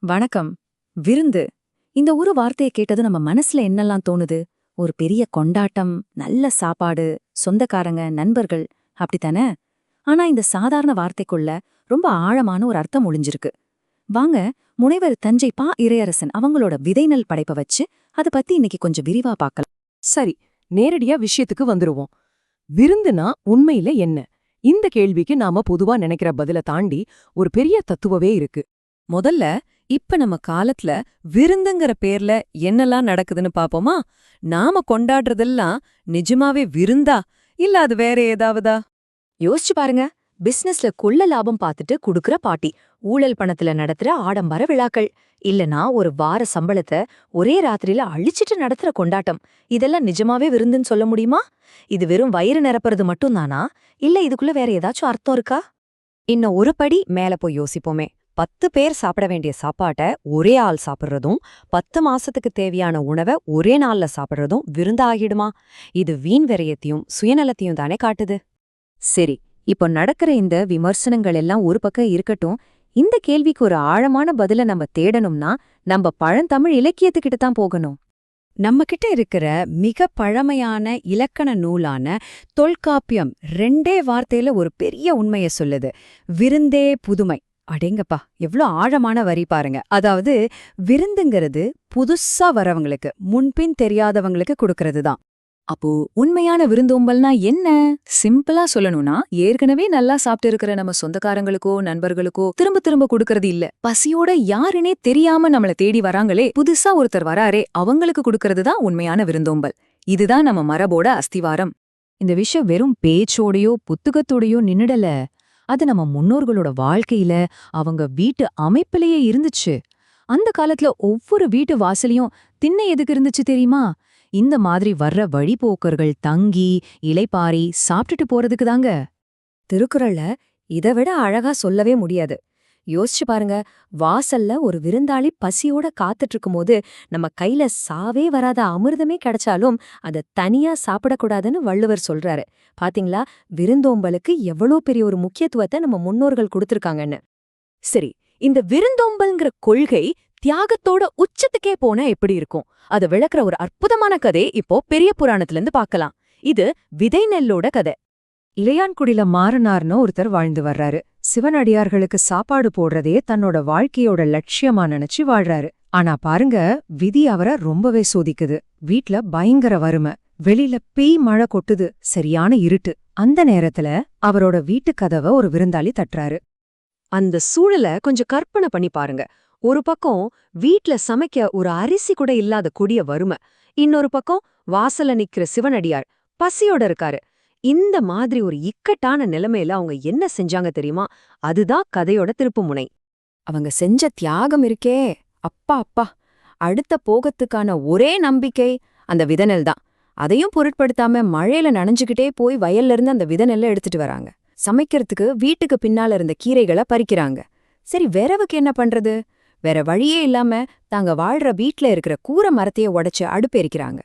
வணக்கம். விருந்து. இந்த ஒரு வார்த்தையை கேட்டது நம்ம மனசுல என்னெல்லாம் தோணுது? ஒரு பெரிய கொண்டாட்டம், நல்ல சாப்பாடு, சொந்தக்காரங்க, நண்பர்கள், அப்படித்தானே? ஆனா இந்த சாதாரண வார்த்தைக்குள்ள ரொம்ப ஆழமான ஒரு அர்த்தம் ஒளிஞ்சிருக்கு. வாங்க, முனைவர் தஞ்சை பா இறையரசன் அவங்களோட விதைநெல் படைப்ப வச்சு அத பத்தி இன்னைக்கு கொஞ்சம் விரிவா பார்க்கலாம். சரி, நேரடியா விஷயத்துக்கு வந்துருவோம். விருந்துனா உண்மையில என்ன? இந்த கேள்விக்கு நாம பொதுவா நினைக்கிற பதில தாண்டி ஒரு பெரிய தத்துவமே இருக்கு. முதல்ல, இப்ப நம்ம காலத்துல விருந்துங்கிற பேர்ல என்னெல்லாம் நடக்குதுன்னு பாப்போமா? நாம கொண்டாடுறதெல்லாம் நிஜமாவே விருந்தா, இல்ல அது வேற ஏதாவதா? யோசிச்சு பாருங்க. பிசினஸ்ல கொள்ள லாபம் பார்த்துட்டு குடுக்கற பார்ட்டி, ஊழல் பணத்துல நடத்துற ஆடம்பர விழாக்கள், இல்லனா ஒரு வார சம்பளத்தை ஒரே ராத்திரியில அழிச்சிட்டு நடத்துற கொண்டாட்டம், இதெல்லாம் நிஜமாவே விருந்துன்னு சொல்ல முடியுமா? இது வெறும் வயிறு நிரப்புறது மட்டும்தானா, இல்ல இதுக்குள்ள வேற ஏதாச்சும் அர்த்தம் இருக்கா? இன்னும் ஒரு படி மேல போய் யோசிப்போமே. 10 பேர் சாப்பிட வேண்டிய சாப்பாட்ட ஒரே ஆள் சாப்பிடுறதும், 10 மாசத்துக்கு தேவையான உணவை ஒரே நாள்ல சாப்பிடுறதும் விருந்து ஆகிடுமா? இது வீண் விரயத்தையும் சுயநலத்தையும் தானே காட்டுது. சரி, இப்போ நடக்கிற இந்த விமர்சனங்கள் எல்லாம் ஒரு பக்கம் இருக்கட்டும். இந்த கேள்விக்கு ஒரு ஆழமான பதில நம்ம தேடணும்னா நம்ம பழந்தமிழ் இலக்கியத்துக்கிட்ட தான் போகணும். நம்ம கிட்ட இருக்கிற மிக பழமையான இலக்கண நூலான தொல்காப்பியம் 2 வார்த்தையில ஒரு பெரிய உண்மைய சொல்லுது. விருந்தே புதுமை. அடேங்கப்பா, எவ்ளோ ஆழமான வரி பாருங்க. அதாவது விருந்துங்கிறது புதுசா வரவங்களுக்கு, முன்பின் தெரியாதவங்களுக்கு கொடுக்கறது தான். அப்போ உண்மையான விருந்தோம்பல்னா என்ன? சிம்பிளா சொல்லணும்னா, ஏற்கனவே நல்லா சாப்பிட்டு இருக்கிற நம்ம சொந்தக்காரங்களுக்கோ நண்பர்களுக்கோ திரும்ப திரும்ப கொடுக்கறது இல்ல. பசியோட யாருனே தெரியாம நம்மள தேடி வராங்களே, புதுசா ஒருத்தர் வராரே, அவங்களுக்கு கொடுக்கறது தான் உண்மையான விருந்தோம்பல். இதுதான் நம்ம மரபோட அஸ்திவாரம். இந்த விஷயம் வெறும் பேச்சோடையோ புத்தகத்தோடையோ நின்னுடல. அது நம்ம முன்னோர்களோட வாழ்க்கையில, அவங்க வீட்டு அமைப்பிலேயே இருந்துச்சு. அந்த காலத்துல ஒவ்வொரு வீட்டு வாசலையும் திண்ணை எதுக்கு இருந்துச்சு தெரியுமா? இந்த மாதிரி வர்ற வழிபோக்கர்கள் தங்கி இலைப்பாரி சாப்பிட்டுட்டு போறதுக்கு தாங்க. திருக்குறள்ல இதை விட அழகா சொல்லவே முடியாது. யோசிச்சு பாருங்க. வாசல்ல ஒரு விருந்தாளி பசியோட காத்துட்டு இருக்கும்போது நம்ம கையில சாவே வராத அமிர்தமே கிடைச்சாலும் அதை தனியா சாப்பிடக்கூடாதுன்னு வள்ளுவர் சொல்றாரு. பாத்தீங்களா, விருந்தோம்பலுக்கு எவ்வளோ பெரிய ஒரு முக்கியத்துவத்தை நம்ம முன்னோர்கள் கொடுத்திருக்காங்கன்னு. சரி, இந்த விருந்தோம்பல்ங்கிற கொள்கை தியாகத்தோட உச்சத்துக்கே போனா எப்படி இருக்கும்? அதை விளக்குற ஒரு அற்புதமான கதை இப்போ பெரிய புராணத்துல இருந்து பார்க்கலாம். இது விதை நெல்லோட கதை. இளையான்குடியில மாறனார்னு ஒருத்தர் வாழ்ந்து வர்றாரு. சிவனடியார்களுக்கு சாப்பாடு போடுறதே தன்னோட வாழ்க்கையோட லட்சியமா நினைச்சு வாழ்றாரு. ஆனா பாருங்க, விதி அவரை ரொம்பவே சோதிக்குது. வீட்ல பயங்கர வறுமை, வெளியில பேய் மழை கொட்டுது, சரியான இருட்டு. அந்த நேரத்துல அவரோட வீட்டு கதவை ஒரு விருந்தாளி தட்டுறாரு. அந்த சூழலை கொஞ்சம் கற்பனை பண்ணி பாருங்க. ஒரு பக்கம் வீட்ல சமைக்க ஒரு அரிசி கூட இல்லாத கொடிய வறுமை, இன்னொரு பக்கம் வாசல்ல நிக்கிற சிவனடியார் பசியோட இருக்காரு. இந்த மாதிரி ஒரு இக்கட்டான நிலைமையில அவங்க என்ன செஞ்சாங்க தெரியுமா? அதுதான் கதையோட திருப்புமுனை. அவங்க செஞ்ச தியாகம் இருக்கே, அப்பா அப்பா! அடுத்த போகத்துக்கான ஒரே நம்பிக்கை அந்த விதைநெல் தான். அதையும் பொருட்படுத்தாம மழையில நனைஞ்சுக்கிட்டே போய் வயல்ல இருந்து அந்த விதைநெல்லை எடுத்துட்டு வராங்க. சமைக்கிறதுக்கு வீட்டுக்கு பின்னால இருந்த கீரைகளை பறிக்கிறாங்க. சரி, விரவுக்கு என்ன பண்றது? வேற வழியே இல்லாம தாங்க வாழ்ற வீட்ல இருக்கிற கூரை மரத்தையே உடைச்சு அடுப்பெரிக்கிறாங்க.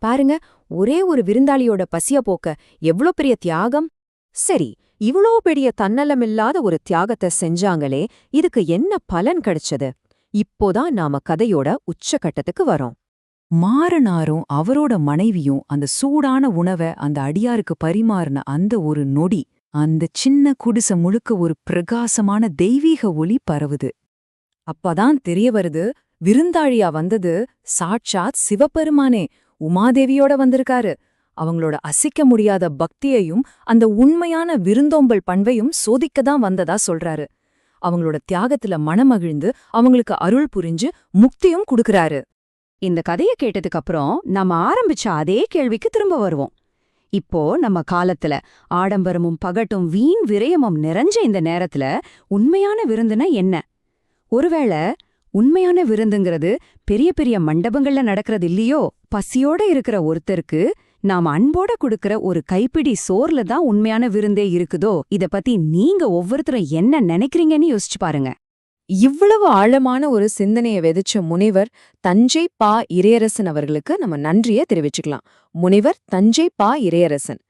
பாருங்க, ஒரே ஒரு விருந்தாளியோட பசிய போக்க எவ்ளோ பெரிய தியாகம். சரி, இவ்ளோ பெரிய தன்னலமில்லாத ஒரு தியாகத்தை செஞ்சாங்களே, இதுக்கு என்ன பலன் கிடைச்சது? இப்போதான் நாம கதையோட உச்சகட்டத்துக்கு வரோம். மாறனாரும் அவரோட மனைவியும் அந்த சூடான உணவை அந்த அடியாருக்கு பரிமாறின அந்த ஒரு நொடி, அந்த சின்ன குடிசை முழுக்க ஒரு பிரகாசமான தெய்வீக ஒளி பரவுது. அப்பதான் தெரிய வருது, விருந்தாளியா வந்தது சாட்சாத் சிவபெருமானே, உமாதேவியோட வந்திருக்காரு. அவங்களோட அசைக்க முடியாத பக்தியையும் அந்த உண்மையான விருந்தோம்பல் பண்பையும் சோதிக்கதான் வந்ததா சொல்றாரு. அவங்களோட தியாகத்துல மனமகிழ்ந்து அவங்களுக்கு அருள் புரிஞ்சு முக்தியும் குடுக்கறாரு. இந்த கதைய கேட்டதுக்கு அப்புறம் நாம ஆரம்பிச்ச அதே கேள்விக்கு திரும்ப வருவோம். இப்போ நம்ம காலத்துல ஆடம்பரமும் பகட்டும் வீண் விரயமும் நிறைஞ்ச இந்த நேரத்துல உண்மையான விருந்துனா என்ன? ஒருவேளை உண்மையான விருந்துங்கிறது பெரிய பெரிய மண்டபங்கள்ல நடக்கிறது இல்லையோ? பசியோட இருக்கிற ஒருத்தருக்கு நாம அன்போட கொடுக்கற ஒரு கைப்பிடி சோர்ல தான் உண்மையான விருந்தே இருக்குதோ? இத பத்தி நீங்க ஒவ்வொருத்தரும் என்ன நினைக்கிறீங்கன்னு யோசிச்சு பாருங்க. இவ்வளவு ஆழமான ஒரு சிந்தனையை விதைச்ச முனைவர் தஞ்சை பா இறையரசன் அவர்களுக்கு நம்ம நன்றியை தெரிவிச்சுக்கலாம். முனைவர் தஞ்சை பா இறையரசன்.